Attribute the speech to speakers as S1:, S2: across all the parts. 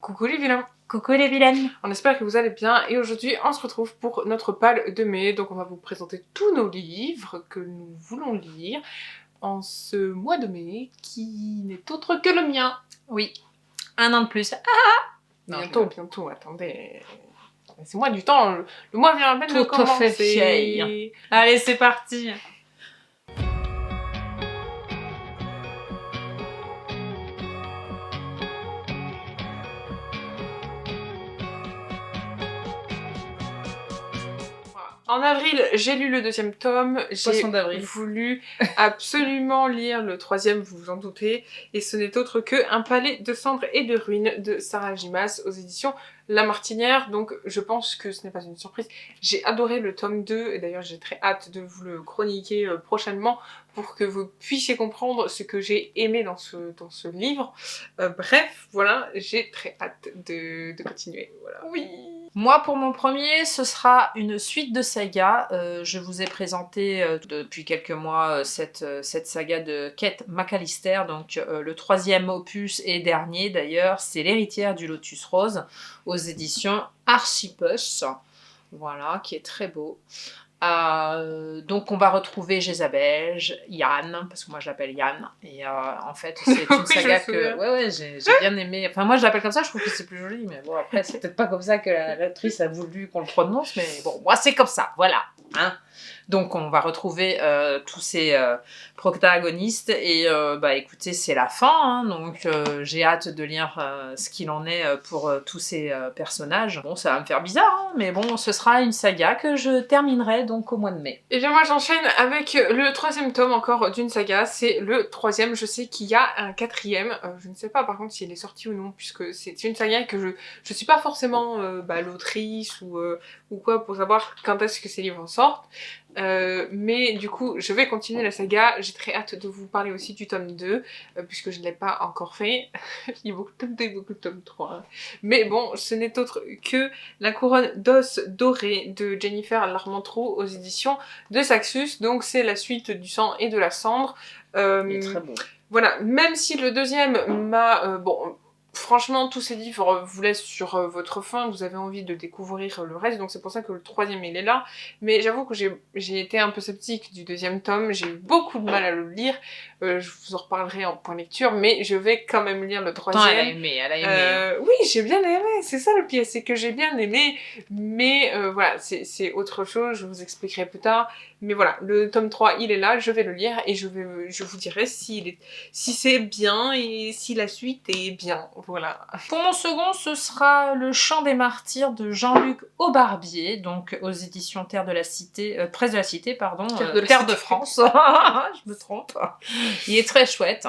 S1: Coucou les vilains.
S2: Coucou les vilaines.
S1: On espère que vous allez bien et aujourd'hui on se retrouve pour notre pal de mai. Donc on va vous présenter tous nos livres que nous voulons lire en ce mois de mai qui n'est autre que le mien.
S2: Oui, un an de plus.
S1: Bientôt, attendez. Laissez-moi du temps, le mois vient à peine de commencer.
S2: Fait vieille. Allez, c'est parti.
S1: En avril, j'ai lu le 2e tome, j'ai voulu absolument lire le 3e, vous vous en doutez, et ce n'est autre que Un palais de cendres et de ruines de Sarah J. Maas aux éditions La Martinière, donc je pense que ce n'est pas une surprise. J'ai adoré le tome 2, et d'ailleurs j'ai très hâte de vous le chroniquer prochainement pour que vous puissiez comprendre ce que j'ai aimé dans ce livre. Bref, voilà, j'ai très hâte de continuer, voilà.
S2: Oui. Moi, pour mon premier, ce sera une suite de saga. Je vous ai présenté depuis quelques mois cette saga de Kate McAllister, donc le 3e opus et dernier d'ailleurs, c'est L'héritière du Lotus Rose, aux éditions Archipus, voilà, qui est très beau. Donc on va retrouver Jézabel, Yann, parce que moi je l'appelle Yann, et en fait c'est une saga que j'ai bien aimé. Enfin moi je l'appelle comme ça, je trouve que c'est plus joli, mais bon après c'est peut-être pas comme ça que l'actrice a voulu qu'on le prononce, mais bon moi c'est comme ça, voilà. Hein. Donc on va retrouver tous ces protagonistes et écoutez c'est la fin, hein, donc j'ai hâte de lire ce qu'il en est pour tous ces personnages. Bon ça va me faire bizarre, hein, mais bon ce sera une saga que je terminerai donc au mois de mai.
S1: Et bien moi j'enchaîne avec le 3e tome encore d'une saga, c'est le 3e, je sais qu'il y a un 4e, je ne sais pas par contre s'il est sorti ou non, puisque c'est une saga que je suis pas forcément l'autrice ou quoi pour savoir quand est-ce que ces livres sortent. Mais du coup je vais continuer la saga, j'ai très hâte de vous parler aussi du tome 2 puisque je ne l'ai pas encore fait. Il y a beaucoup de tome 2 et beaucoup de tome 3 hein. Mais bon ce n'est autre que La couronne d'os doré de Jennifer Larmentrout aux éditions de Saxus, donc c'est la suite du sang et de la cendre.
S2: Il est très bon.
S1: Voilà, même si le 2e m'a... franchement, tous ces livres vous laissent sur votre faim, vous avez envie de découvrir le reste, donc c'est pour ça que le 3e il est là. Mais j'avoue que j'ai été un peu sceptique du 2e tome, j'ai eu beaucoup de mal à le lire, je vous en reparlerai en point lecture, mais je vais quand même lire le 3e.
S2: Elle a aimé.
S1: Oui, j'ai bien aimé, c'est ça le pire, c'est que j'ai bien aimé, mais voilà, c'est autre chose, je vous expliquerai plus tard. Mais voilà, le tome 3 il est là, je vais le lire et je vous dirai si c'est bien et si la suite est bien. Voilà.
S2: Pour mon second, ce sera Le Chant des Martyrs de Jean-Luc Aubarbier, donc aux éditions Terre de la Cité, Presse de la Cité, pardon, Terre de France, je me trompe. Il est très chouette.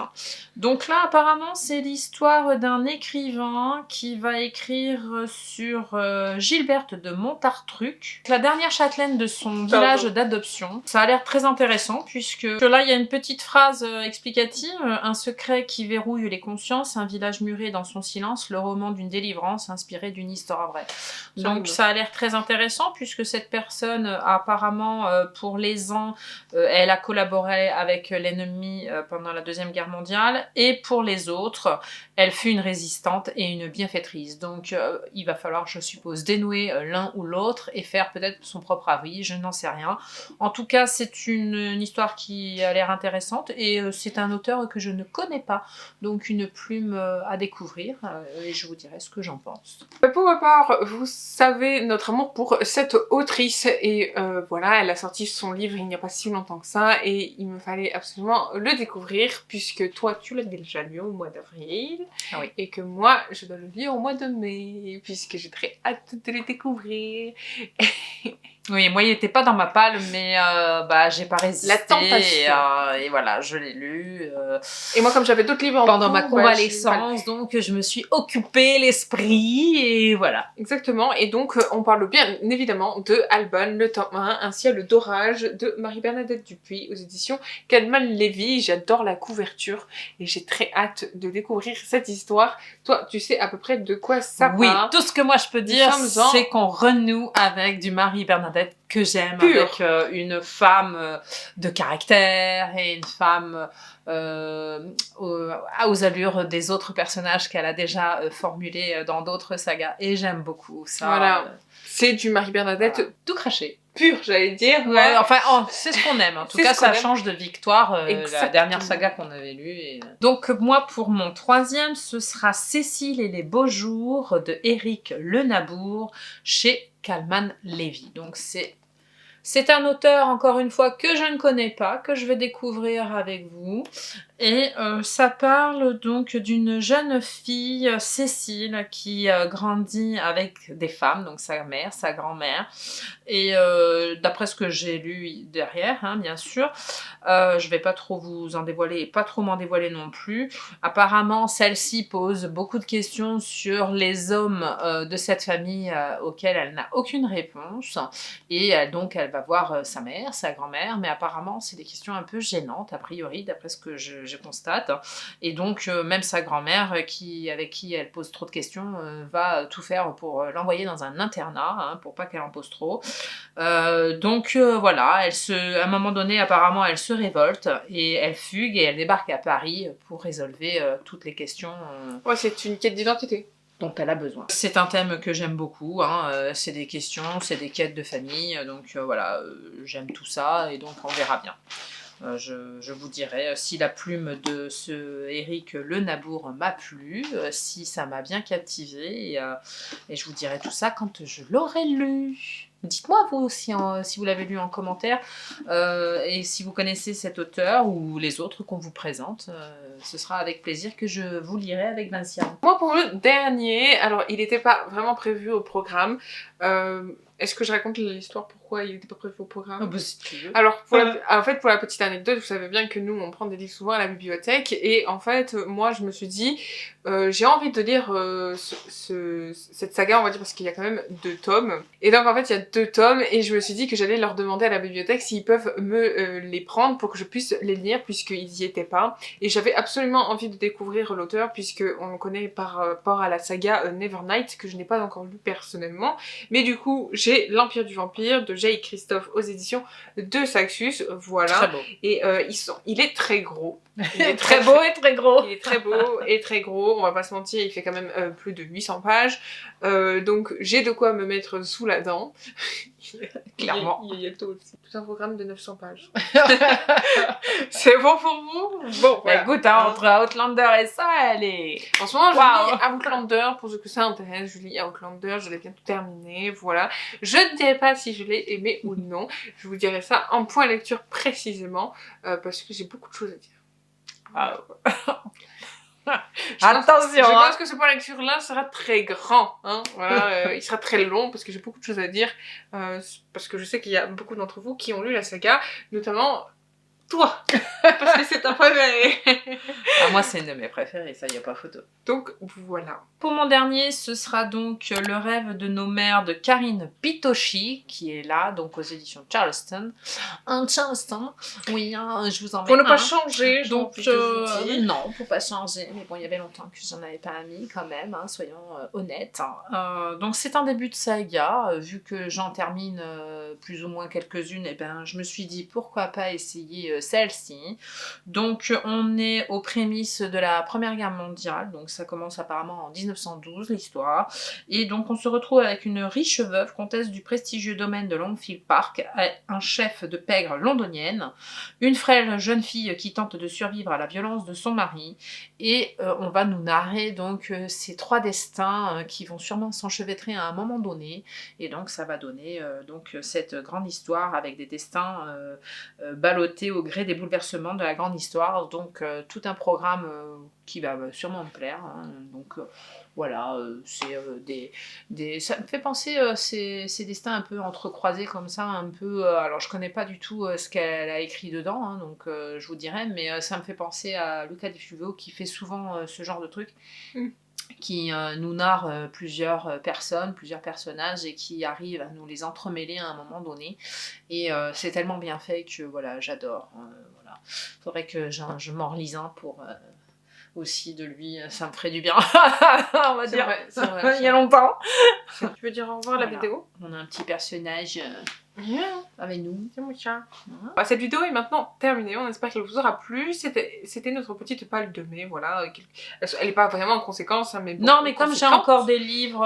S2: Donc là, apparemment, c'est l'histoire d'un écrivain qui va écrire sur Gilberte de Montartruc, la dernière châtelaine de son village d'adoption. Ça a l'air très intéressant, puisque là, il y a une petite phrase explicative, un secret qui verrouille les consciences, un village muré dans son silence, le roman d'une délivrance inspiré d'une histoire vraie. Donc ça a l'air très intéressant puisque cette personne apparemment pour les ans elle a collaboré avec l'ennemi pendant la Deuxième Guerre mondiale et pour les autres elle fut une résistante et une bienfaitrice. Donc il va falloir je suppose dénouer l'un ou l'autre et faire peut-être son propre avis, je n'en sais rien. En tout cas c'est une histoire qui a l'air intéressante et c'est un auteur que je ne connais pas, donc une plume à découvrir et je vous dirai ce que j'en pense.
S1: Pour ma part, vous savez notre amour pour cette autrice et voilà, elle a sorti son livre il n'y a pas si longtemps que ça et il me fallait absolument le découvrir puisque toi tu l'as déjà lu au mois d'avril et que moi je dois le lire au mois de mai puisque j'ai très hâte de le découvrir.
S2: Oui, moi il était pas dans ma palle, mais j'ai pas résisté.
S1: La tentation.
S2: Et voilà, je l'ai lu.
S1: Et moi comme j'avais d'autres livres
S2: pendant ma convalescence, donc je me suis occupée l'esprit et voilà.
S1: Exactement, et donc on parle bien évidemment de Alban, le tome 1, Un ciel d'orage de Marie-Bernadette Dupuis aux éditions Cadman Lévy. J'adore la couverture et j'ai très hâte de découvrir cette histoire. Toi, tu sais à peu près de quoi ça parle.
S2: Oui, tout ce que moi je peux dire, c'est qu'on renoue avec du Marie-Bernadette que j'aime,
S1: Pure.
S2: avec une femme de caractère et une femme aux allures des autres personnages qu'elle a déjà formulés dans d'autres sagas. Et j'aime beaucoup ça.
S1: Voilà. C'est du Marie-Bernadette
S2: voilà. Tout craché.
S1: Pur, j'allais dire.
S2: Ouais, enfin, c'est ce qu'on aime. En tout cas, ça change de Victoire, la dernière saga qu'on avait lue. Et... Donc, moi, pour mon troisième, ce sera Cécile et les beaux jours de Éric Le Nabour chez Calman Lévy. Donc, c'est un auteur, encore une fois, que je ne connais pas, que je vais découvrir avec vous. Et ça parle donc d'une jeune fille, Cécile, qui grandit avec des femmes, donc sa mère, sa grand-mère. Et d'après ce que j'ai lu derrière, hein, bien sûr, je vais pas trop vous en dévoiler et pas trop m'en dévoiler non plus. Apparemment, celle-ci pose beaucoup de questions sur les hommes de cette famille auxquels elle n'a aucune réponse. Et donc, elle va voir sa mère, sa grand-mère, mais apparemment, c'est des questions un peu gênantes, a priori, d'après ce que je constate. Et donc, même sa grand-mère, avec qui elle pose trop de questions, va tout faire pour l'envoyer dans un internat, hein, pour pas qu'elle en pose trop. Donc, voilà, à un moment donné, apparemment, elle se révolte et elle fugue et elle débarque à Paris pour résolver toutes les questions.
S1: Ouais, c'est une quête d'identité
S2: dont elle a besoin. C'est un thème que j'aime beaucoup, hein, c'est des questions, c'est des quêtes de famille, donc voilà, j'aime tout ça et donc on verra bien. Je vous dirai si la plume de ce Éric Le Nabour m'a plu, si ça m'a bien captivé et je vous dirai tout ça quand je l'aurai lu. Dites-moi vous aussi si vous l'avez lu en commentaire et si vous connaissez cet auteur ou les autres qu'on vous présente. Ce sera avec plaisir que je vous lirai avec Vinciane.
S1: Moi pour le dernier, alors il n'était pas vraiment prévu au programme. Est-ce que je raconte l'histoire pourquoi il n'était pas prévu au programme?
S2: Bah, si tu veux.
S1: Alors, pour la petite anecdote, vous savez bien que nous, on prend des livres souvent à la bibliothèque, et en fait, moi, je me suis dit, j'ai envie de lire cette saga, on va dire, parce qu'il y a quand même 2 tomes. Et donc, en fait, il y a 2 tomes, et je me suis dit que j'allais leur demander à la bibliothèque s'ils peuvent me les prendre pour que je puisse les lire, puisqu'ils y étaient pas. Et j'avais absolument envie de découvrir l'auteur, puisqu'on le connaît par rapport à la saga Nevernight, que je n'ai pas encore lu personnellement. Mais du coup, j'ai L'Empire du Vampire de J. Christophe aux éditions de Saxus, voilà.
S2: Très beau.
S1: Et il est très gros.
S2: Il est très beau et très gros.
S1: Il est très beau et très gros, on va pas se mentir, il fait quand même plus de 800 pages. Donc j'ai de quoi me mettre sous la dent.
S2: Clairement.
S1: Il y a tout aussi. Tout un programme de 900 pages. C'est bon pour vous? Bon,
S2: voilà. Écoute, hein, entre Outlander et ça, elle est...
S1: En ce moment, je lis Outlander, pour ceux que ça intéresse, je lis Outlander, je l'ai bientôt terminé, voilà. Je ne dirai pas si je l'ai aimé ou non, je vous dirai ça en point lecture précisément, parce que j'ai beaucoup de choses à dire.
S2: Attention!
S1: Je pense que ce point lecture-là sera très grand, hein, voilà, il sera très long, parce que j'ai beaucoup de choses à dire, parce que je sais qu'il y a beaucoup d'entre vous qui ont lu la saga, notamment... toi, parce que c'est ta préférée.
S2: Moi, c'est une de mes préférées, ça, y a pas photo.
S1: Donc, voilà.
S2: Pour mon dernier, ce sera donc Le rêve de nos mères de Karine Pitochi, qui est là, donc aux éditions Charleston. Charleston, oui, hein, je vous en mets
S1: pour ne pas changer,
S2: donc non, pour pas changer, mais bon, il y avait longtemps que j'en avais pas mis quand même, hein, soyons honnêtes. Donc c'est un début de saga, vu que j'en termine plus ou moins quelques-unes, et ben je me suis dit pourquoi pas essayer celle-ci. Donc on est aux prémices de la Première Guerre mondiale, donc ça commence apparemment en 1912 l'histoire, et donc on se retrouve avec une riche veuve, comtesse du prestigieux domaine de Longfield Park, un chef de pègre londonienne, une frêle jeune fille qui tente de survivre à la violence de son mari, et on va nous narrer donc ces 3 destins qui vont sûrement s'enchevêtrer à un moment donné, et donc ça va donner donc cette grande histoire avec des destins ballottés au gré des bouleversements de la grande histoire, donc tout un programme qui va sûrement me plaire, hein. Donc voilà, c'est ça me fait penser ces destins un peu entrecroisés comme ça, un peu, alors je connais pas du tout ce qu'elle a écrit dedans, hein, donc je vous dirai, mais ça me fait penser à Luca Di Fulvio qui fait souvent ce genre de truc. Qui nous narre plusieurs personnes, plusieurs personnages et qui arrive à nous les entremêler à un moment donné, et c'est tellement bien fait que voilà, j'adore, voilà. Faudrait que je m'en relise un pour aussi de lui, ça me ferait du bien. On va dire.
S1: C'est vrai,
S2: il y a longtemps.
S1: Tu veux dire au revoir à la vidéo?
S2: On a un petit personnage avec nous.
S1: C'est mon chat. Bah, cette vidéo est maintenant terminée, on espère qu'elle vous aura plu. C'était notre petite palle de mai, voilà. Elle n'est pas vraiment en conséquence, hein, mais bon,
S2: non, mais comme j'ai encore des livres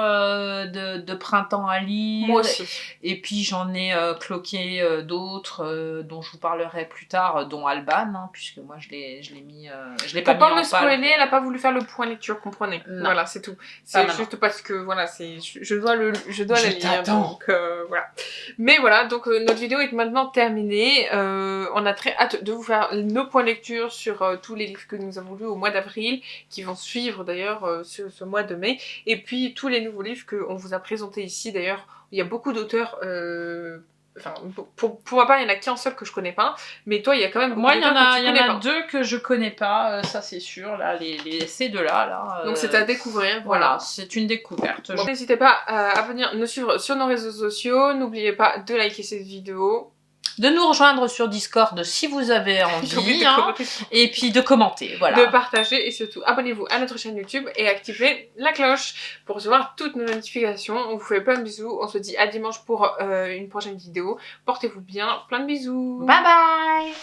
S2: de printemps à lire,
S1: moi aussi.
S2: Et puis j'en ai cloqué d'autres dont je vous parlerai plus tard, dont Alban, hein, puisque moi je l'ai mis, je l'ai pas mis en
S1: Pour pas me spoiler, elle a pas voulu faire le point lecture, comprenez.
S2: Non.
S1: Voilà, c'est tout. C'est juste parce que voilà, je dois la lire, donc voilà. Mais voilà, donc notre vidéo est maintenant terminée. On a très hâte de vous faire nos points lecture sur tous les livres que nous avons lus au mois d'avril, qui vont suivre d'ailleurs ce mois de mai, et puis tous les nouveaux livres qu'on vous a présentés ici. D'ailleurs, il y a beaucoup d'auteurs. Enfin, pour ma part, il y en a qu'un seul que je connais pas, mais toi, il y a quand même beaucoup
S2: moi, il y en
S1: a
S2: deux que je connais pas, ça c'est sûr, là, ces deux-là. Là,
S1: donc c'est à découvrir.
S2: Voilà, c'est une découverte.
S1: Bon, n'hésitez pas à venir nous suivre sur nos réseaux sociaux, n'oubliez pas de liker cette vidéo.
S2: De nous rejoindre sur Discord si vous avez envie, hein, et puis de commenter, voilà.
S1: De partager et surtout abonnez-vous à notre chaîne YouTube et activez la cloche pour recevoir toutes nos notifications. On vous fait plein de bisous, on se dit à dimanche pour une prochaine vidéo. Portez-vous bien, plein de bisous.
S2: Bye bye.